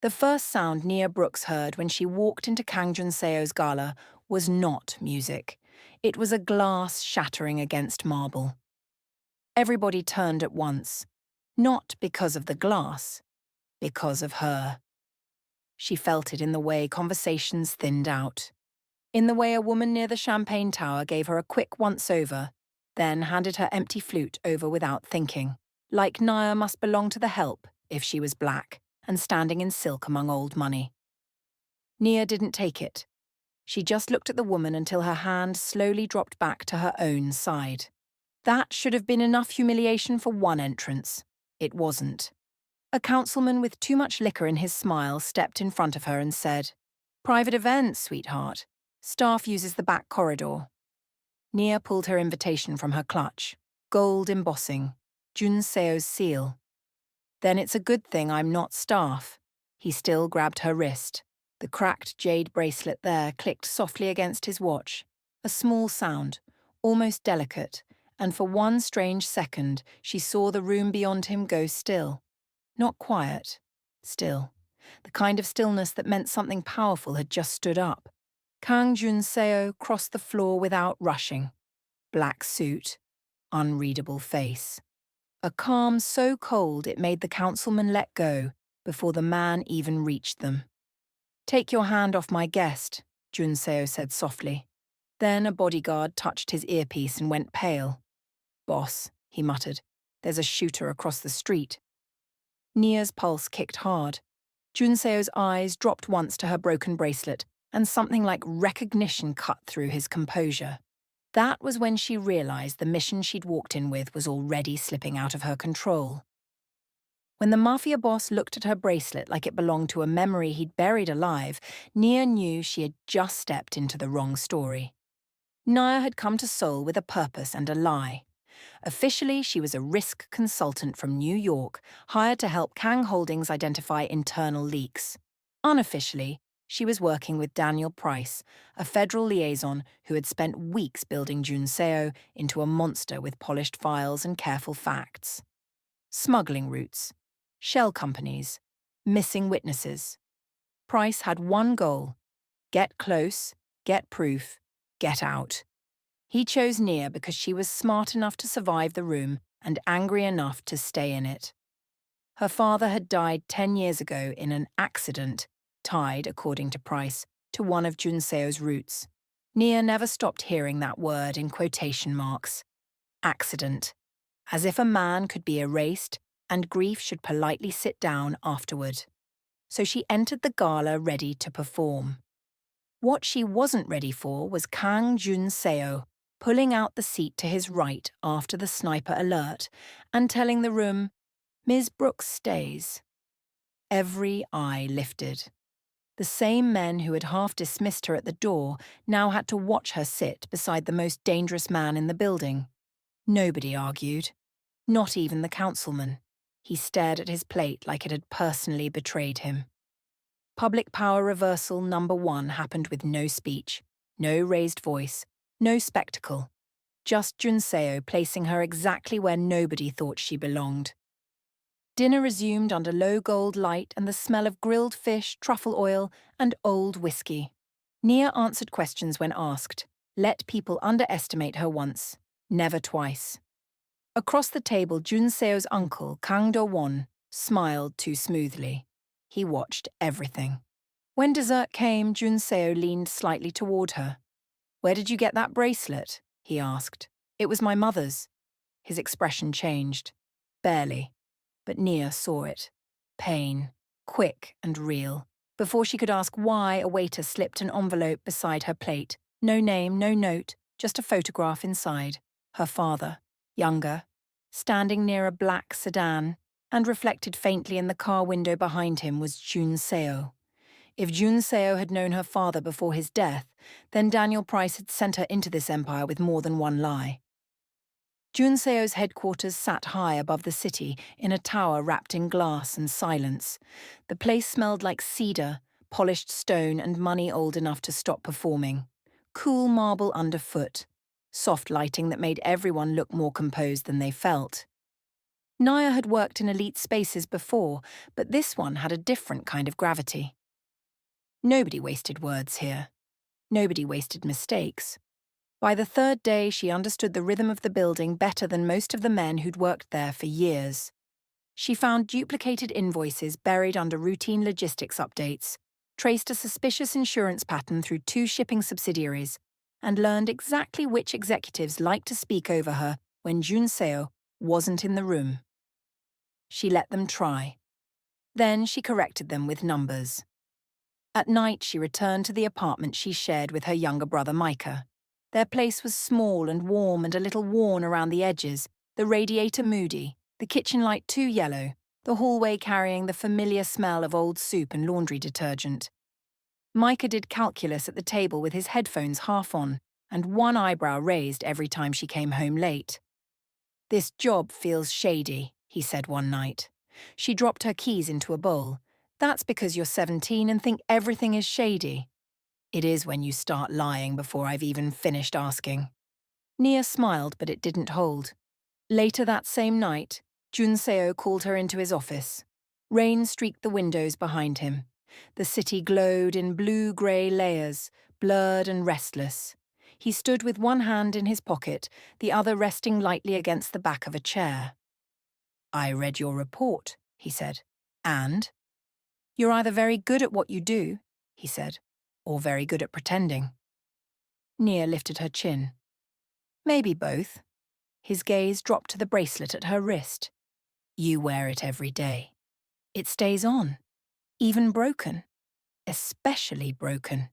The first sound Nia Brooks heard when she walked into Kang Jun-seo's gala was not music. It was a glass shattering against marble. Everybody turned at once, not because of the glass, because of her. She felt it in the way conversations thinned out, in the way a woman near the champagne tower gave her a quick once-over, then handed her empty flute over without thinking, like Nia must belong to the help if she was black and standing in silk among old money. Nia didn't take it. She just looked at the woman until her hand slowly dropped back to her own side. That should have been enough humiliation for one entrance. It wasn't. A councilman with too much liquor in his smile stepped in front of her and said, "Private event, sweetheart. Staff uses the back corridor." Nia pulled her invitation from her clutch. Gold embossing. Jun-seo's seal. "Then it's a good thing I'm not staff." He still grabbed her wrist. The cracked jade bracelet there clicked softly against his watch. A small sound, almost delicate, and for one strange second she saw the room beyond him go still. Not quiet, still. The kind of stillness that meant something powerful had just stood up. Kang Jun-seo crossed the floor without rushing. Black suit, unreadable face. A calm so cold it made the councilman let go before the man even reached them. "Take your hand off my guest," Jun-seo said softly. Then a bodyguard touched his earpiece and went pale. "Boss," he muttered, "there's a shooter across the street." Nia's pulse kicked hard. Jun-seo's eyes dropped once to her broken bracelet, and something like recognition cut through his composure. That was when she realized the mission she'd walked in with was already slipping out of her control. When the mafia boss looked at her bracelet like it belonged to a memory he'd buried alive, Nia knew she had just stepped into the wrong story. Nia had come to Seoul with a purpose and a lie. Officially, she was a risk consultant from New York, hired to help Kang Holdings identify internal leaks. Unofficially, she was working with Daniel Price, a federal liaison who had spent weeks building Jun-seo into a monster with polished files and careful facts. Smuggling routes, shell companies, missing witnesses. Price had one goal: get close, get proof, get out. He chose Nia because she was smart enough to survive the room and angry enough to stay in it. Her father had died 10 years ago in an accident, tied, according to Price, to one of Jun-seo's routes. Nia never stopped hearing that word in quotation marks. Accident. As if a man could be erased and grief should politely sit down afterward. So she entered the gala ready to perform. What she wasn't ready for was Kang Jun-seo pulling out the seat to his right after the sniper alert and telling the room, "Ms. Brooks stays." Every eye lifted. The same men who had half dismissed her at the door now had to watch her sit beside the most dangerous man in the building. Nobody argued. Not even the councilman. He stared at his plate like it had personally betrayed him. Public power reversal number 1 happened with no speech, no raised voice, no spectacle. Just Jun-seo placing her exactly where nobody thought she belonged. Dinner resumed under low gold light and the smell of grilled fish, truffle oil, and old whiskey. Nia answered questions when asked. Let people underestimate her once, never twice. Across the table, Jun-seo's uncle, Kang Do-won, smiled too smoothly. He watched everything. When dessert came, Jun-seo leaned slightly toward her. "Where did you get that bracelet?" he asked. "It was my mother's." His expression changed. Barely. But Nia saw it. Pain. Quick and real. Before she could ask why, a waiter slipped an envelope beside her plate. No name, no note, just a photograph inside. Her father. Younger. Standing near a black sedan. And reflected faintly in the car window behind him was Jun-seo. If Jun-seo had known her father before his death, then Daniel Price had sent her into this empire with more than one lie. Jun-seo's headquarters sat high above the city in a tower wrapped in glass and silence. The place smelled like cedar, polished stone and money old enough to stop performing. Cool marble underfoot. Soft lighting that made everyone look more composed than they felt. Nia had worked in elite spaces before, but this one had a different kind of gravity. Nobody wasted words here. Nobody wasted mistakes. By the third day, she understood the rhythm of the building better than most of the men who'd worked there for years. She found duplicated invoices buried under routine logistics updates, traced a suspicious insurance pattern through 2 shipping subsidiaries, and learned exactly which executives liked to speak over her when Jun-seo wasn't in the room. She let them try. Then she corrected them with numbers. At night, she returned to the apartment she shared with her younger brother Micah. Their place was small and warm and a little worn around the edges, the radiator moody, the kitchen light too yellow, the hallway carrying the familiar smell of old soup and laundry detergent. Micah did calculus at the table with his headphones half on and one eyebrow raised every time she came home late. "This job feels shady," he said one night. She dropped her keys into a bowl. "That's because you're 17 and think everything is shady." "It is when you start lying before I've even finished asking." Nia smiled, but it didn't hold. Later that same night, Jun-seo called her into his office. Rain streaked the windows behind him. The city glowed in blue-grey layers, blurred and restless. He stood with one hand in his pocket, the other resting lightly against the back of a chair. "I read your report," he said. "And?" "You're either very good at what you do," he said, "or very good at pretending." Nia lifted her chin. "Maybe both." His gaze dropped to the bracelet at her wrist. "You wear it every day. It stays on, even broken, especially broken."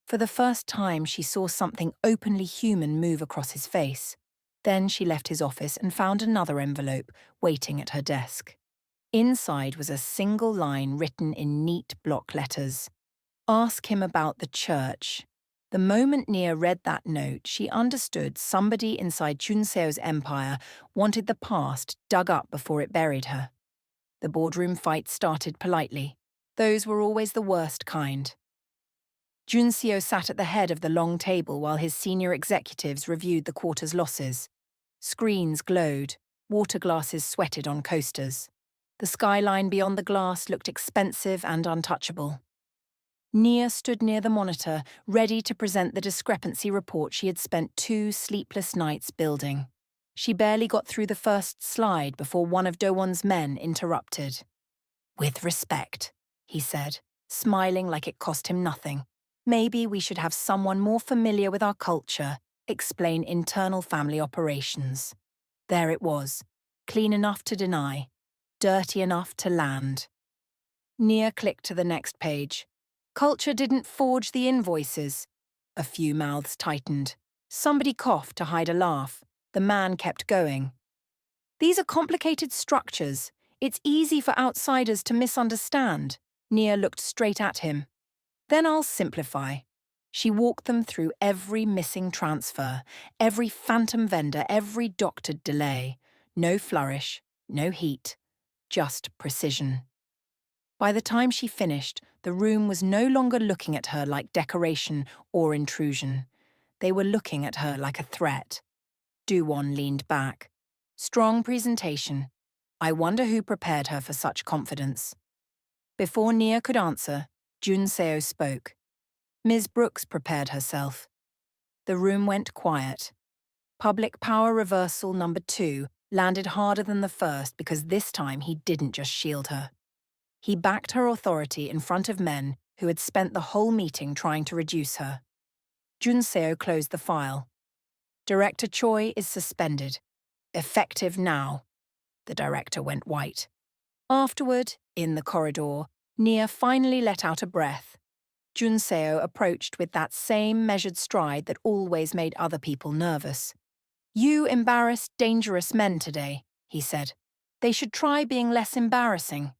For the first time, she saw something openly human move across his face. Then she left his office and found another envelope waiting at her desk. Inside was a single line written in neat block letters. "Ask him about the church." The moment Nia read that note, she understood somebody inside Jun-seo's empire wanted the past dug up before it buried her. The boardroom fight started politely. Those were always the worst kind. Jun-seo sat at the head of the long table while his senior executives reviewed the quarter's losses. Screens glowed, water glasses sweated on coasters. The skyline beyond the glass looked expensive and untouchable. Nia stood near the monitor, ready to present the discrepancy report she had spent 2 sleepless nights building. She barely got through the first slide before one of Do-won's men interrupted. "With respect," he said, smiling like it cost him nothing. "Maybe we should have someone more familiar with our culture explain internal family operations." There it was, clean enough to deny, dirty enough to land. Nia clicked to the next page. "Culture didn't forge the invoices." A few mouths tightened. Somebody coughed to hide a laugh. The man kept going. "These are complicated structures. It's easy for outsiders to misunderstand." Nia looked straight at him. "Then I'll simplify." She walked them through every missing transfer, every phantom vendor, every doctored delay. No flourish, no heat, just precision. By the time she finished, the room was no longer looking at her like decoration or intrusion. They were looking at her like a threat. Do-won leaned back. "Strong presentation. I wonder who prepared her for such confidence." Before Nia could answer, Jun-seo spoke. "Ms. Brooks prepared herself." The room went quiet. Public power reversal number 2 landed harder than the first because this time he didn't just shield her. He backed her authority in front of men who had spent the whole meeting trying to reduce her. Jun-seo closed the file. "Director Choi is suspended. Effective now." The director went white. Afterward, in the corridor, Nia finally let out a breath. Jun-seo approached with that same measured stride that always made other people nervous. "You embarrassed dangerous men today," he said. "They should try being less embarrassing."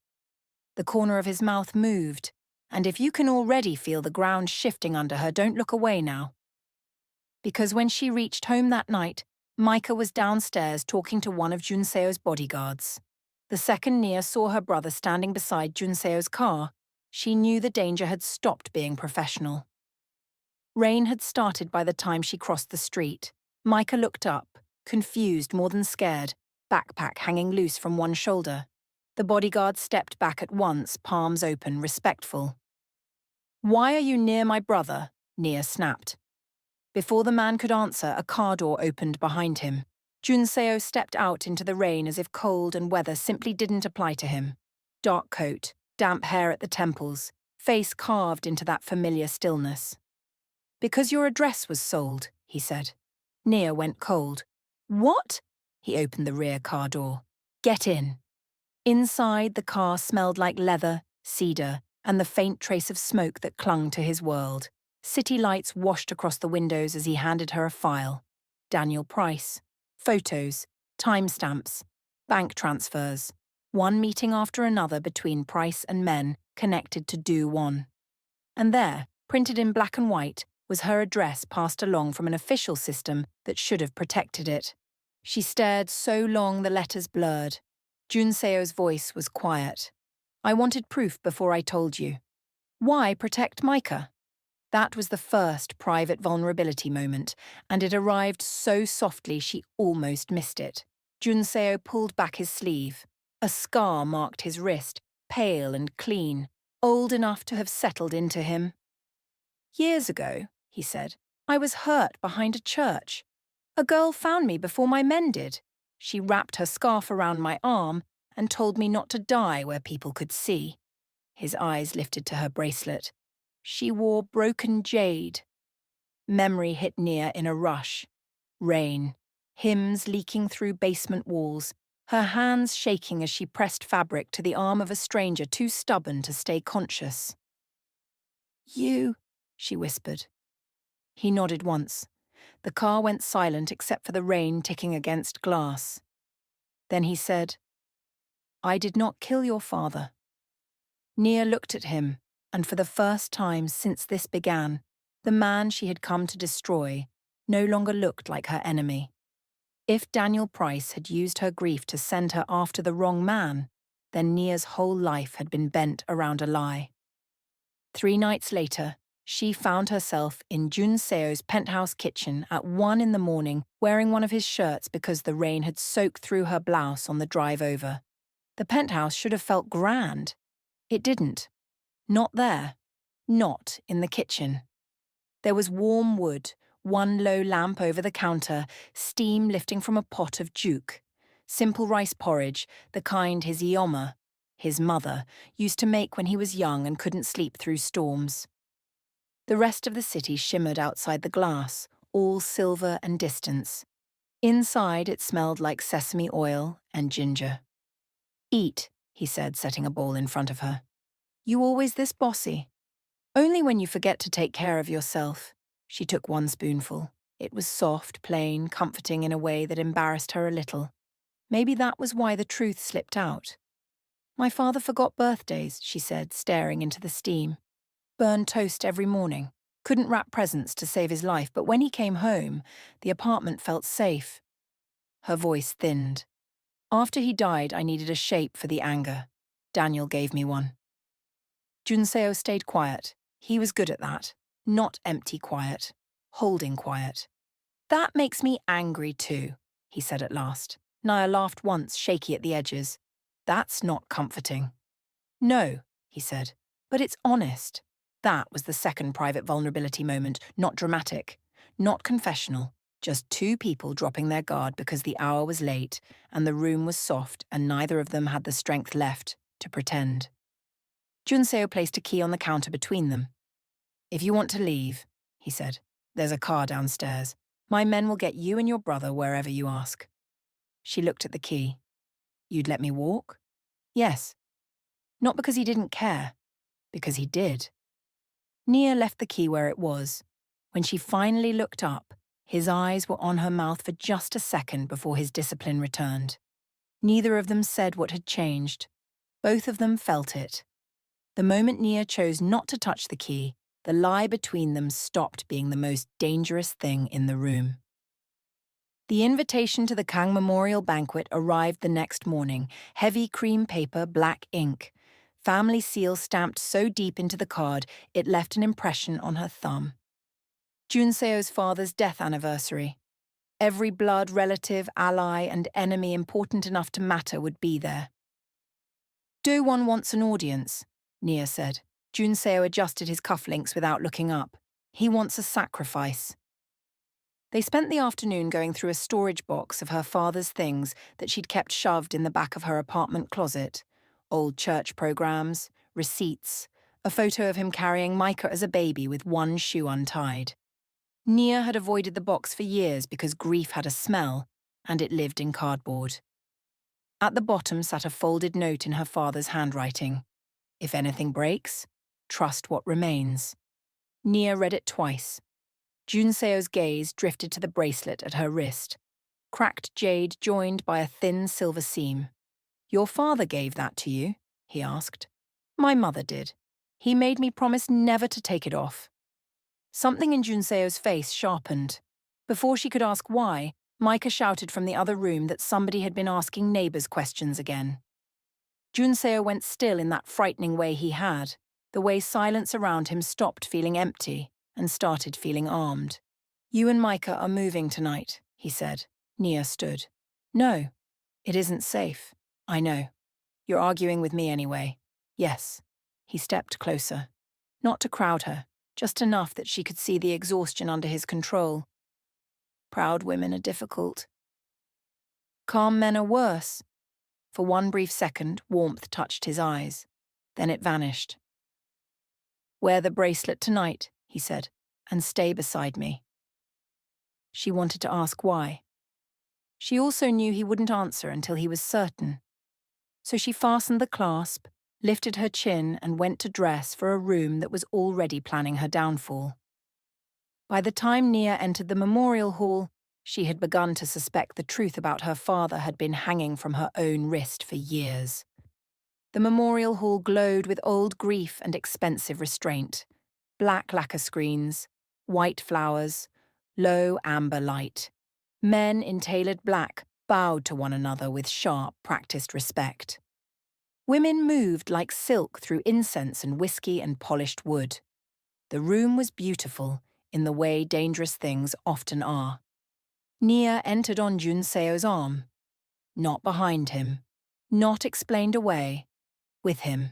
The corner of his mouth moved, and if you can already feel the ground shifting under her, don't look away now. Because when she reached home that night, Micah was downstairs talking to one of Jun-seo's bodyguards. The second Nia saw her brother standing beside Jun-seo's car, she knew the danger had stopped being professional. Rain had started by the time she crossed the street. Micah looked up, confused more than scared. backpack hanging loose from one shoulder. The bodyguard stepped back at once, palms open, respectful. "Why are you near my brother?" Nia snapped. Before the man could answer, a car door opened behind him. Jun-seo stepped out into the rain as if cold and weather simply didn't apply to him. Dark coat, damp hair at the temples, face carved into that familiar stillness. "Because your address was sold," he said. Nia went cold. "What?" He opened the rear car door. "Get in." Inside, the car smelled like leather, cedar, and the faint trace of smoke that clung to his world. City lights washed across the windows as he handed her a file. Daniel Price. Photos, timestamps, bank transfers. One meeting after another between Price and men connected to Do Won. And there, printed in black and white, was her address passed along from an official system that should have protected it. She stared so long the letters blurred. Jun-seo's voice was quiet. "I wanted proof before I told you." Why protect Micah? That was the first private vulnerability moment, and it arrived so softly she almost missed it. Jun-seo pulled back his sleeve. A scar marked his wrist, pale and clean, old enough to have settled into him. "Years ago," he said, "I was hurt behind a church. A girl found me before my men did. She wrapped her scarf around my arm and told me not to die where people could see." His eyes lifted to her bracelet. She wore broken jade. Memory hit Nia in a rush. Rain, hymns leaking through basement walls, her hands shaking as she pressed fabric to the arm of a stranger too stubborn to stay conscious. "You," she whispered. He nodded once. The car went silent except for the rain ticking against glass. Then he said, "I did not kill your father." Nia looked at him, and for the first time since this began, the man she had come to destroy no longer looked like her enemy. If Daniel Price had used her grief to send her after the wrong man, then Nia's whole life had been bent around a lie. 3 nights later, she found herself in Jun-seo's penthouse kitchen at 1 in the morning, wearing one of his shirts because the rain had soaked through her blouse on the drive over. The penthouse should have felt grand. It didn't. Not there. Not in the kitchen. There was warm wood, one low lamp over the counter, steam lifting from a pot of juke. Simple rice porridge, the kind his Ioma, his mother, used to make when he was young and couldn't sleep through storms. The rest of the city shimmered outside the glass, all silver and distance. Inside it smelled like sesame oil and ginger. "Eat," he said, setting a bowl in front of her. "You always this bossy?" "Only when you forget to take care of yourself." She took one spoonful. It was soft, plain, comforting in a way that embarrassed her a little. Maybe that was why the truth slipped out. "My father forgot birthdays," she said, staring into the steam. "Burned toast every morning. Couldn't wrap presents to save his life, but when he came home, the apartment felt safe." Her voice thinned. "After he died, I needed a shape for the anger. Daniel gave me one." Jun-seo stayed quiet. He was good at that. Not empty quiet. Holding quiet. "That makes me angry too," he said at last. Nia laughed once, shaky at the edges. "That's not comforting." "No," he said, "but it's honest." That was the second private vulnerability moment, not dramatic, not confessional, just 2 people dropping their guard because the hour was late and the room was soft and neither of them had the strength left to pretend. Jun-seo placed a key on the counter between them. "If you want to leave," he said, "there's a car downstairs. My men will get you and your brother wherever you ask." She looked at the key. "You'd let me walk?" "Yes." Not because he didn't care, because he did. Nia left the key where it was. When she finally looked up, his eyes were on her mouth for just a second before his discipline returned. Neither of them said what had changed. Both of them felt it. The moment Nia chose not to touch the key, the lie between them stopped being the most dangerous thing in the room. The invitation to the Kang Memorial Banquet arrived the next morning, heavy cream paper, black ink. Family seal stamped so deep into the card it left an impression on her thumb. Jun-seo's father's death anniversary. Every blood relative, ally, and enemy important enough to matter would be there. Do-won wants an audience, Nia said. Jun-seo adjusted his cufflinks without looking up. He wants a sacrifice. They spent the afternoon going through a storage box of her father's things that she'd kept shoved in the back of her apartment closet. Old church programs, receipts, a photo of him carrying Micah as a baby with one shoe untied. Nia had avoided the box for years because grief had a smell, and it lived in cardboard. At the bottom sat a folded note in her father's handwriting. If anything breaks, trust what remains. Nia read it twice. Jun-seo's gaze drifted to the bracelet at her wrist. Cracked jade joined by a thin silver seam. Your father gave that to you? He asked. My mother did. He made me promise never to take it off. Something in Jun-seo's face sharpened. Before she could ask why, Micah shouted from the other room that somebody had been asking neighbors questions again. Jun-seo went still in that frightening way he had, the way silence around him stopped feeling empty and started feeling armed. You and Micah are moving tonight, he said. Nia stood. No, it isn't safe. I know. You're arguing with me anyway. Yes. He stepped closer. Not to crowd her, just enough that she could see the exhaustion under his control. Proud women are difficult. Calm men are worse. For one brief second, warmth touched his eyes. Then it vanished. Wear the bracelet tonight, he said, and stay beside me. She wanted to ask why. She also knew he wouldn't answer until he was certain. So she fastened the clasp, lifted her chin, and went to dress for a room that was already planning her downfall. By the time Nia entered the memorial hall, she had begun to suspect the truth about her father had been hanging from her own wrist for years. The memorial hall glowed with old grief and expensive restraint. Black lacquer screens, white flowers, low amber light. Men in tailored black bowed to one another with sharp, practiced respect. Women moved like silk through incense and whiskey and polished wood. The room was beautiful, in the way dangerous things often are. Nia entered on Jun-seo's arm. Not behind him. Not explained away. With him.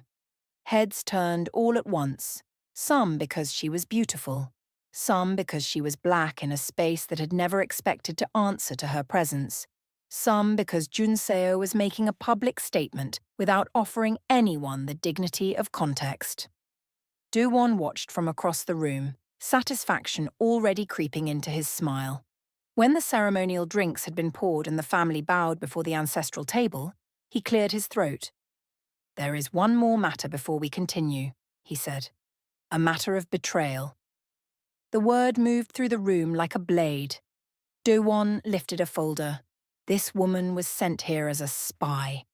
Heads turned all at once, some because she was beautiful, some because she was black in a space that had never expected to answer to her presence, some because Jun-seo was making a public statement without offering anyone the dignity of context. Do-won watched from across the room, satisfaction already creeping into his smile. When the ceremonial drinks had been poured and the family bowed before the ancestral table, he cleared his throat. There is one more matter before we continue, he said. A matter of betrayal. The word moved through the room like a blade. Do-won lifted a folder. This woman was sent here as a spy.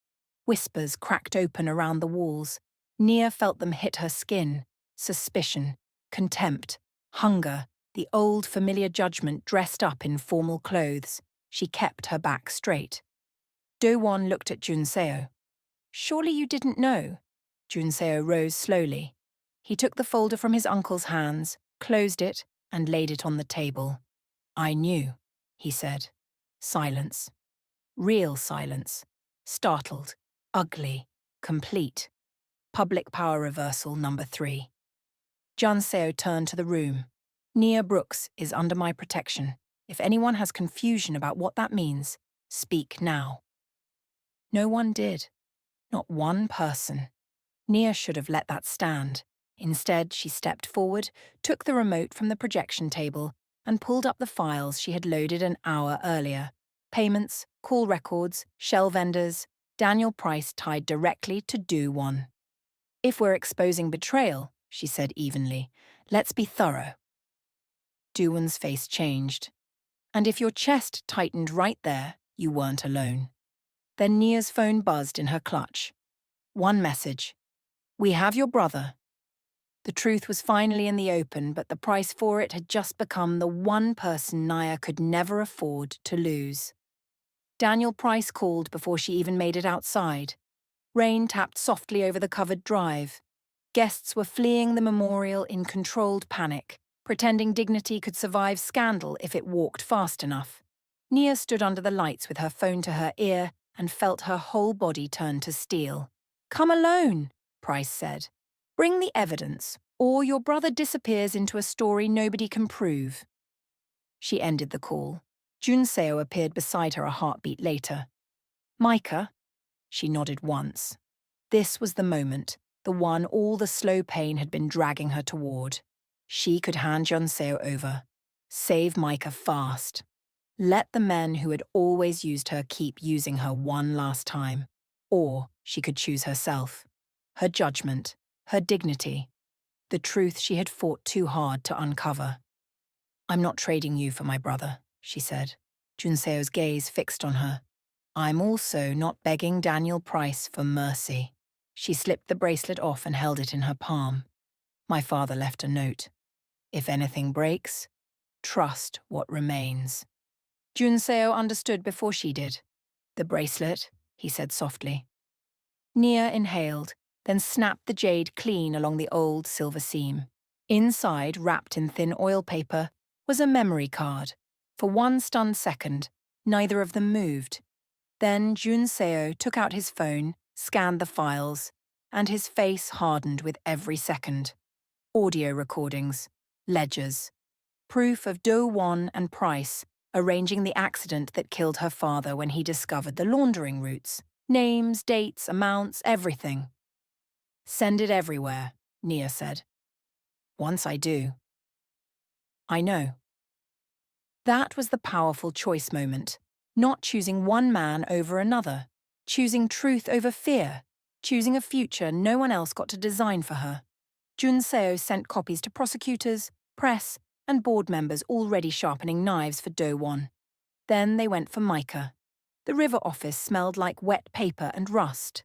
Whispers cracked open around the walls. Nia felt them hit her skin. Suspicion, contempt, hunger, the old familiar judgment dressed up in formal clothes. She kept her back straight. Do-won looked at Jun-seo. Surely you didn't know? Jun-seo rose slowly. He took the folder from his uncle's hands, closed it, and laid it on the table. I knew, he said. Silence. Real silence. Startled. Ugly. Complete. Public power reversal number 3. Jun-seo turned to the room. Nia Brooks is under my protection. If anyone has confusion about what that means, speak now. No one did. Not one person. Nia should have let that stand. Instead, she stepped forward, took the remote from the projection table, and pulled up the files she had loaded an hour earlier. Payments, call records, shell vendors, Daniel Price tied directly to Do-won. If we're exposing betrayal, she said evenly, let's be thorough. Do-won's face changed. And if your chest tightened right there, you weren't alone. Then Nia's phone buzzed in her clutch. One message. We have your brother. The truth was finally in the open, but the price for it had just become the one person Nia could never afford to lose. Daniel Price called before she even made it outside. Rain tapped softly over the covered drive. Guests were fleeing the memorial in controlled panic, pretending dignity could survive scandal if it walked fast enough. Nia stood under the lights with her phone to her ear and felt her whole body turn to steel. "Come alone," Price said. "Bring the evidence, or your brother disappears into a story nobody can prove." She ended the call. Jun-seo appeared beside her a heartbeat later. "Micah?" She nodded once. This was the moment, the one all the slow pain had been dragging her toward. She could hand Jun-seo over. Save Micah fast. Let the men who had always used her keep using her one last time. Or she could choose herself. Her judgment, her dignity, the truth she had fought too hard to uncover. "I'm not trading you for my brother," she said, Jun-seo's gaze fixed on her. "I'm also not begging Daniel Price for mercy." She slipped the bracelet off and held it in her palm. "My father left a note. If anything breaks, trust what remains." Jun-seo understood before she did. "The bracelet," he said softly. Nia inhaled, then snapped the jade clean along the old silver seam. Inside, wrapped in thin oil paper, was a memory card. For one stunned second, neither of them moved. Then Jun-seo took out his phone, scanned the files, and his face hardened with every second. Audio recordings, ledgers, proof of Do-won and Price arranging the accident that killed her father when he discovered the laundering routes. Names, dates, amounts, everything. "Send it everywhere," Nia said. "Once I do." "I know." That was the powerful choice moment. Not choosing one man over another. Choosing truth over fear. Choosing a future no one else got to design for her. Jun-seo sent copies to prosecutors, press, and board members already sharpening knives for Do-won. Then they went for Micah. The river office smelled like wet paper and rust.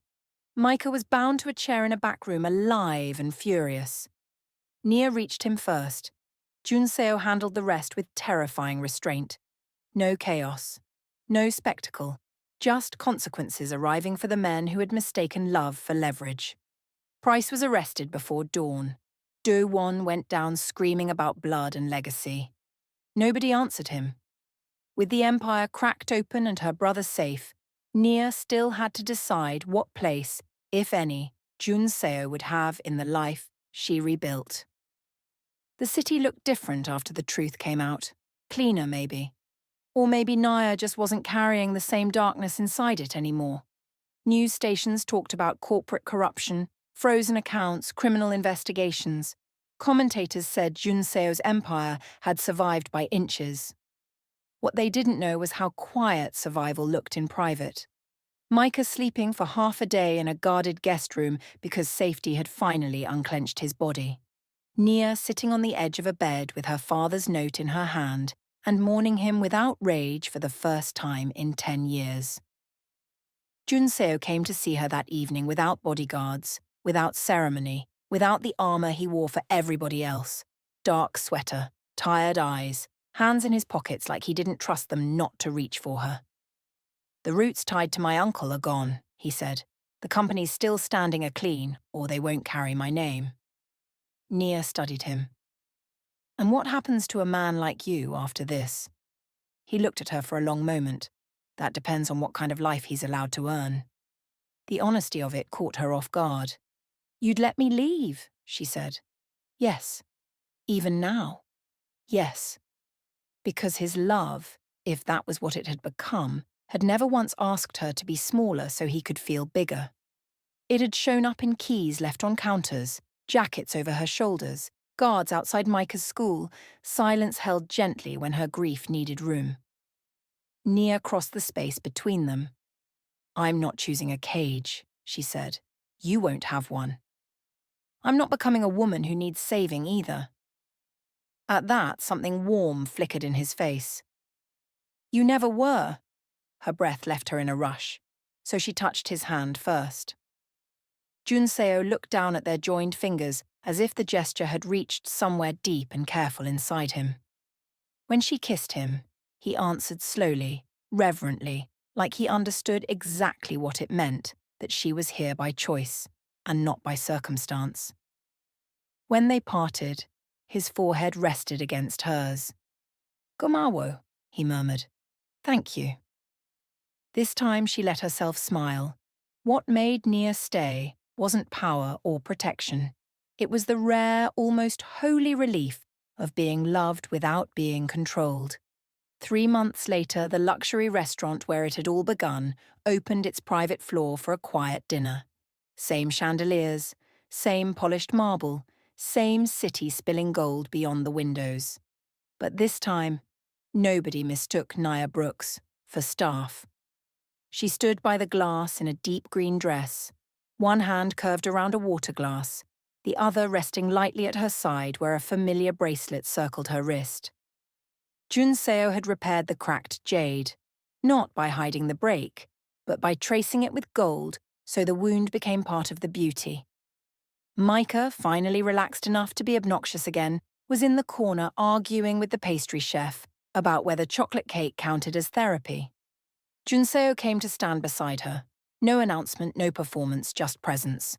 Micah was bound to a chair in a back room, alive and furious. Nia reached him first. Jun-seo handled the rest with terrifying restraint. No chaos. No spectacle. Just consequences arriving for the men who had mistaken love for leverage. Price was arrested before dawn. Do-won went down screaming about blood and legacy. Nobody answered him. With the empire cracked open and her brother safe, Nia still had to decide what place, if any, Jun-seo would have in the life she rebuilt. The city looked different after the truth came out. Cleaner, maybe. Or maybe Nia just wasn't carrying the same darkness inside it anymore. News stations talked about corporate corruption, frozen accounts, criminal investigations. Commentators said Jun-seo's empire had survived by inches. What they didn't know was how quiet survival looked in private. Micah sleeping for half a day in a guarded guest room because safety had finally unclenched his body. Nia sitting on the edge of a bed with her father's note in her hand and mourning him without rage for the first time in 10 years. Jun-seo came to see her that evening without bodyguards, without ceremony, without the armor he wore for everybody else. Dark sweater, tired eyes, hands in his pockets like he didn't trust them not to reach for her. "The roots tied to my uncle are gone," he said. "The company's still standing a clean, or they won't carry my name." Nia studied him. "And what happens to a man like you after this?" He looked at her for a long moment. "That depends on what kind of life he's allowed to earn." The honesty of it caught her off guard. "You'd let me leave," she said. "Yes. Even now?" "Yes." Because his love, if that was what it had become, had never once asked her to be smaller so he could feel bigger. It had shown up in keys left on counters, jackets over her shoulders, guards outside Micah's school, silence held gently when her grief needed room. Nia crossed the space between them. "I'm not choosing a cage," she said. "You won't have one. I'm not becoming a woman who needs saving either." At that, something warm flickered in his face. "You never were." Her breath left her in a rush, so she touched his hand first. Jun-seo looked down at their joined fingers as if the gesture had reached somewhere deep and careful inside him. When she kissed him, he answered slowly, reverently, like he understood exactly what it meant that she was here by choice and not by circumstance. When they parted, his forehead rested against hers. "Gomawo," he murmured. Thank you. This time she let herself smile. What made Nia stay wasn't power or protection. It was the rare, almost holy relief of being loved without being controlled. 3 months later, the luxury restaurant where it had all begun opened its private floor for a quiet dinner. Same chandeliers, same polished marble, same city spilling gold beyond the windows. But this time, nobody mistook Nia Brooks for staff. She stood by the glass in a deep green dress, one hand curved around a water glass, the other resting lightly at her side where a familiar bracelet circled her wrist. Jun-seo had repaired the cracked jade, not by hiding the break, but by tracing it with gold so the wound became part of the beauty. Micah, finally relaxed enough to be obnoxious again, was in the corner arguing with the pastry chef about whether chocolate cake counted as therapy. Jun-seo came to stand beside her. No announcement, no performance, just presence.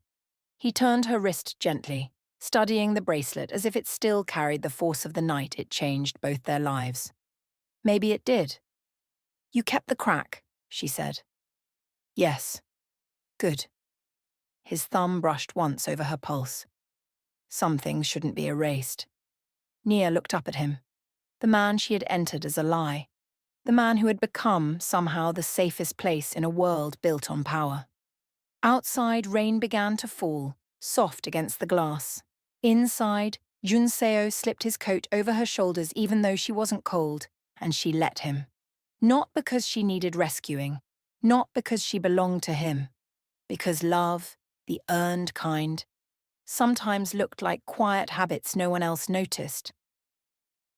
He turned her wrist gently, studying the bracelet as if it still carried the force of the night it changed both their lives. Maybe it did. You kept the crack, she said. Yes. Good. His thumb brushed once over her pulse. Some things shouldn't be erased. Nia looked up at him. The man she had entered as a lie. The man who had become, somehow, the safest place in a world built on power. Outside, rain began to fall, soft against the glass. Inside, Jun-seo slipped his coat over her shoulders even though she wasn't cold, and she let him. Not because she needed rescuing, not because she belonged to him, because love, the earned kind, sometimes looked like quiet habits no one else noticed.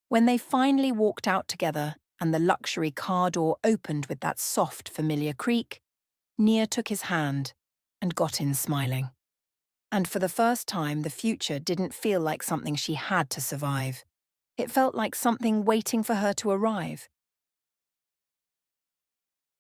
When they finally walked out together and the luxury car door opened with that soft, familiar creak, Nia took his hand and got in smiling. And for the first time, the future didn't feel like something she had to survive. It felt like something waiting for her to arrive.